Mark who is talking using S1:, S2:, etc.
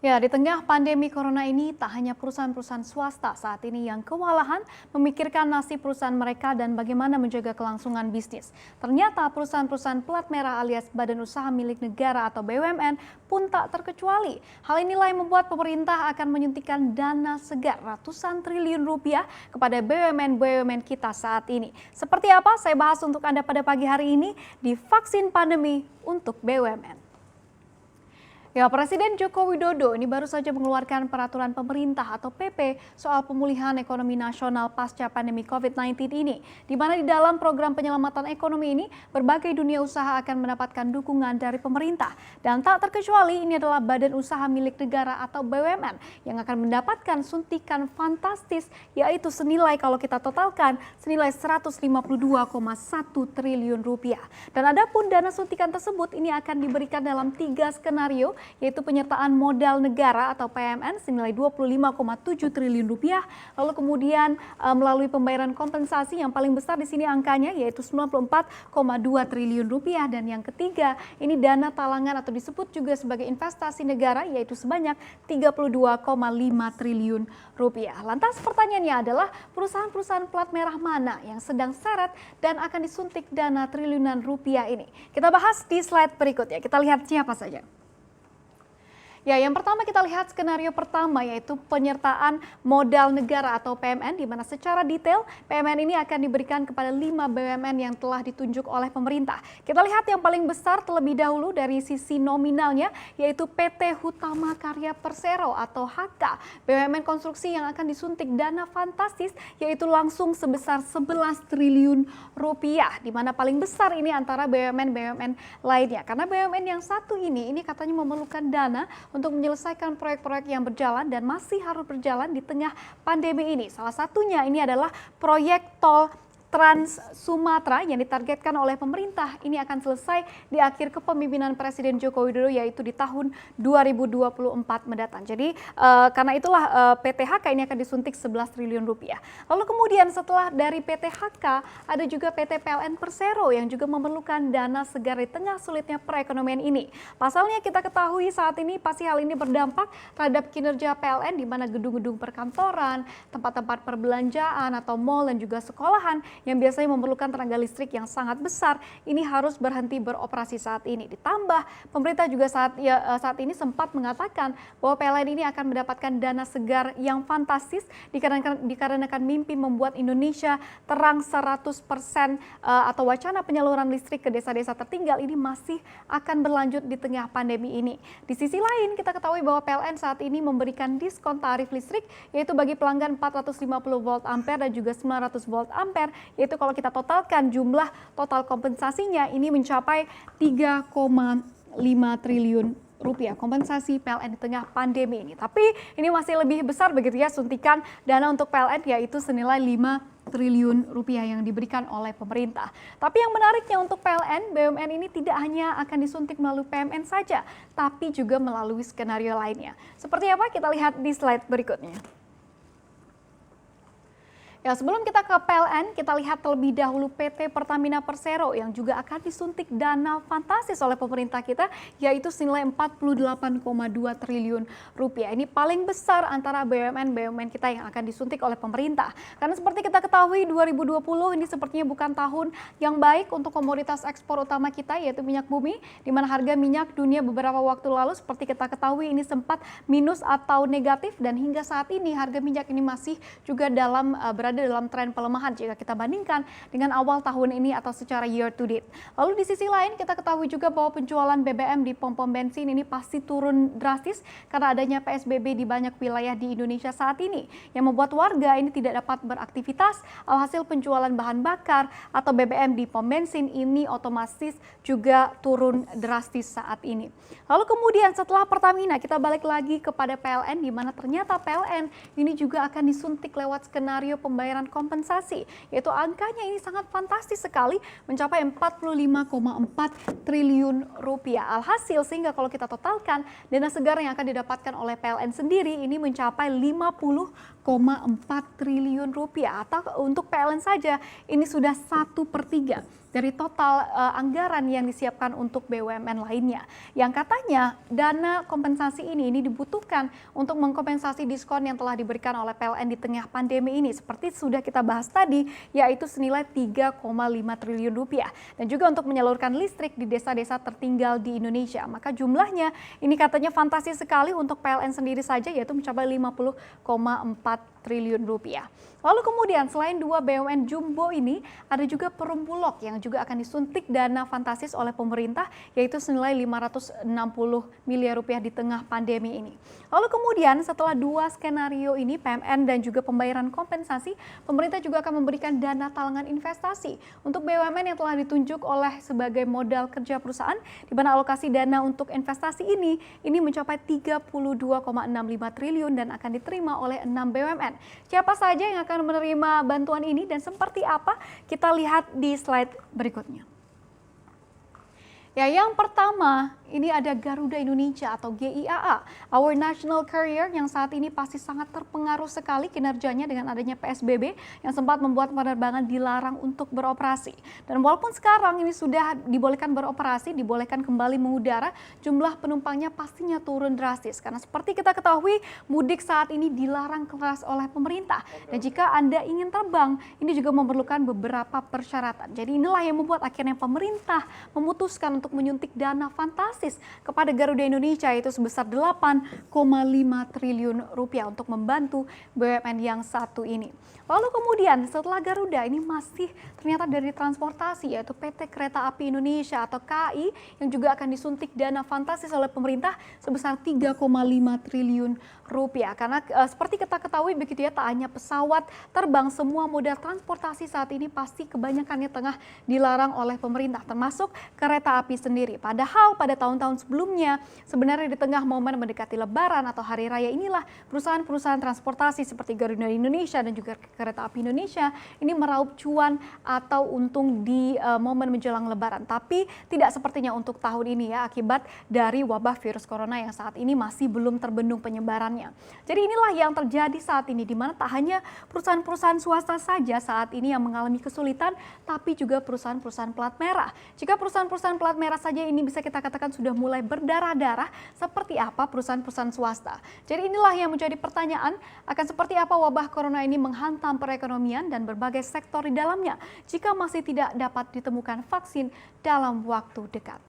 S1: Ya, di tengah pandemi corona ini tak hanya perusahaan-perusahaan swasta saat ini yang kewalahan memikirkan nasib perusahaan mereka dan bagaimana menjaga kelangsungan bisnis. Ternyata perusahaan-perusahaan plat merah alias badan usaha milik negara atau BUMN pun tak terkecuali. Hal inilah yang membuat pemerintah akan menyuntikkan dana segar ratusan triliun rupiah kepada BUMN-BUMN kita saat ini. Seperti apa? Saya bahas untuk Anda pada pagi hari ini di Vaksin Pandemi untuk BUMN. Ya, Presiden Joko Widodo ini baru saja mengeluarkan peraturan pemerintah atau PP soal pemulihan ekonomi nasional pasca pandemi COVID-19 ini. Di mana di dalam program penyelamatan ekonomi ini, berbagai dunia usaha akan mendapatkan dukungan dari pemerintah. Dan tak terkecuali ini adalah badan usaha milik negara atau BUMN yang akan mendapatkan suntikan fantastis, yaitu senilai kalau kita totalkan senilai 152,1 triliun rupiah. Dan adapun dana suntikan tersebut ini akan diberikan dalam 3 skenario, yaitu penyertaan modal negara atau PMN senilai 25,7 triliun rupiah, lalu kemudian melalui pembayaran kompensasi yang paling besar di sini angkanya yaitu 94,2 triliun rupiah, dan yang ketiga ini dana talangan atau disebut juga sebagai investasi negara yaitu sebanyak 32,5 triliun rupiah. Lantas pertanyaannya adalah perusahaan-perusahaan plat merah mana yang sedang seret dan akan disuntik dana triliunan rupiah ini? Kita bahas di slide berikutnya. Kita lihat siapa saja. Ya, yang pertama kita lihat skenario pertama yaitu penyertaan modal negara atau PMN, di mana secara detail PMN ini akan diberikan kepada 5 BUMN yang telah ditunjuk oleh pemerintah. Kita lihat yang paling besar terlebih dahulu dari sisi nominalnya yaitu PT Hutama Karya Persero atau HK, BUMN konstruksi yang akan disuntik dana fantastis yaitu langsung sebesar 11 triliun rupiah, di mana paling besar ini antara BUMN-BUMN lainnya. Karena BUMN yang satu ini katanya memerlukan dana untuk menyelesaikan proyek-proyek yang berjalan dan masih harus berjalan di tengah pandemi ini. Salah satunya ini adalah proyek tol Trans Sumatera yang ditargetkan oleh pemerintah ini akan selesai di akhir kepemimpinan Presiden Joko Widodo yaitu di tahun 2024 mendatang. Jadi karena itulah PT HK ini akan disuntik 11 triliun rupiah. Lalu kemudian setelah dari PT HK ada juga PT PLN Persero yang juga memerlukan dana segar di tengah sulitnya perekonomian ini. Pasalnya kita ketahui saat ini pasti hal ini berdampak terhadap kinerja PLN, di mana gedung-gedung perkantoran, tempat-tempat perbelanjaan atau mal dan juga sekolahan yang biasanya memerlukan tenaga listrik yang sangat besar ini harus berhenti beroperasi saat ini. Ditambah pemerintah juga saat ini sempat mengatakan bahwa PLN ini akan mendapatkan dana segar yang fantastis dikarenakan mimpi membuat Indonesia terang 100% atau wacana penyaluran listrik ke desa-desa tertinggal ini masih akan berlanjut di tengah pandemi ini. Di sisi lain kita ketahui bahwa PLN saat ini memberikan diskon tarif listrik yaitu bagi pelanggan 450 volt ampere dan juga 900 volt ampere, yaitu kalau kita totalkan jumlah total kompensasinya ini mencapai 3,5 triliun rupiah kompensasi PLN di tengah pandemi ini. Tapi ini masih lebih besar begitu ya suntikan dana untuk PLN yaitu senilai 5 triliun rupiah yang diberikan oleh pemerintah. Tapi yang menariknya untuk PLN, BUMN ini tidak hanya akan disuntik melalui PMN saja, tapi juga melalui skenario lainnya. Seperti apa? Kita lihat di slide berikutnya. Ya, sebelum kita ke PLN, kita lihat terlebih dahulu PT Pertamina Persero yang juga akan disuntik dana fantastis oleh pemerintah kita, yaitu senilai 48,2 triliun rupiah. Ini paling besar antara BUMN-BUMN kita yang akan disuntik oleh pemerintah. Karena seperti kita ketahui 2020 ini sepertinya bukan tahun yang baik untuk komoditas ekspor utama kita yaitu minyak bumi, di mana harga minyak dunia beberapa waktu lalu seperti kita ketahui ini sempat minus atau negatif, dan hingga saat ini harga minyak ini masih juga berada dalam tren pelemahan jika kita bandingkan dengan awal tahun ini atau secara year to date. Lalu di sisi lain kita ketahui juga bahwa penjualan BBM di pom-pom bensin ini pasti turun drastis karena adanya PSBB di banyak wilayah di Indonesia saat ini yang membuat warga ini tidak dapat beraktivitas. Alhasil penjualan bahan bakar atau BBM di pom bensin ini otomatis juga turun drastis saat ini. Lalu kemudian setelah Pertamina kita balik lagi kepada PLN, di mana ternyata PLN ini juga akan disuntik lewat skenario pembayaran kompensasi, yaitu angkanya ini sangat fantastis sekali mencapai 45,4 triliun rupiah. Alhasil sehingga kalau kita totalkan dana segar yang akan didapatkan oleh PLN sendiri ini mencapai 50,4 triliun rupiah, atau untuk PLN saja ini sudah 1/3 dari total anggaran yang disiapkan untuk BUMN lainnya. Yang katanya dana kompensasi ini dibutuhkan untuk mengkompensasi diskon yang telah diberikan oleh PLN di tengah pandemi ini. Seperti sudah kita bahas tadi, yaitu senilai 3,5 triliun rupiah. Dan juga untuk menyalurkan listrik di desa-desa tertinggal di Indonesia. Maka jumlahnya ini katanya fantasi sekali untuk PLN sendiri saja, yaitu mencapai 50,4 triliun rupiah. Lalu kemudian selain dua BUMN jumbo ini, ada juga Perum Bulog yang juga akan disuntik dana fantastis oleh pemerintah, yaitu senilai 560 miliar rupiah di tengah pandemi ini. Lalu kemudian setelah dua skenario ini, PMN dan juga pembayaran kompensasi, pemerintah juga akan memberikan dana talangan investasi untuk BUMN yang telah ditunjuk oleh sebagai modal kerja perusahaan, di mana alokasi dana untuk investasi ini mencapai 32,65 triliun dan akan diterima oleh 6 BUMN. Siapa saja yang akan menerima bantuan ini dan seperti apa? Kita lihat di slide berikutnya. Ya, yang pertama ini ada Garuda Indonesia atau GIAA, Our National Carrier, yang saat ini pasti sangat terpengaruh sekali kinerjanya dengan adanya PSBB yang sempat membuat penerbangan dilarang untuk beroperasi. Dan walaupun sekarang ini sudah dibolehkan beroperasi, dibolehkan kembali mengudara, jumlah penumpangnya pastinya turun drastis. Karena seperti kita ketahui, mudik saat ini dilarang keras oleh pemerintah. Dan jika Anda ingin terbang, ini juga memerlukan beberapa persyaratan. Jadi inilah yang membuat akhirnya pemerintah memutuskan untuk menyuntik dana fantastis kepada Garuda Indonesia, yaitu sebesar 8,5 triliun rupiah untuk membantu BUMN yang satu ini. Lalu kemudian setelah Garuda ini masih ternyata dari transportasi, yaitu PT Kereta Api Indonesia atau KAI yang juga akan disuntik dana fantastis oleh pemerintah sebesar 3,5 triliun rupiah. Karena seperti kita ketahui begitu ya, tak hanya pesawat terbang, semua moda transportasi saat ini pasti kebanyakannya tengah dilarang oleh pemerintah, termasuk kereta api sendiri. Padahal pada tahun-tahun sebelumnya, sebenarnya di tengah momen mendekati Lebaran atau Hari Raya inilah perusahaan-perusahaan transportasi seperti Garuda Indonesia dan juga Kereta Api Indonesia ini meraup cuan atau untung di momen menjelang Lebaran. Tapi tidak sepertinya untuk tahun ini ya, akibat dari wabah virus corona yang saat ini masih belum terbendung penyebarannya. Jadi inilah yang terjadi saat ini, di mana tak hanya perusahaan-perusahaan swasta saja saat ini yang mengalami kesulitan, tapi juga perusahaan-perusahaan plat merah. Jika perusahaan-perusahaan plat merah saja ini bisa kita katakan sudah mulai berdarah-darah, seperti apa perusahaan-perusahaan swasta? Jadi inilah yang menjadi pertanyaan, akan seperti apa wabah corona ini menghantam perekonomian dan berbagai sektor di dalamnya jika masih tidak dapat ditemukan vaksin dalam waktu dekat.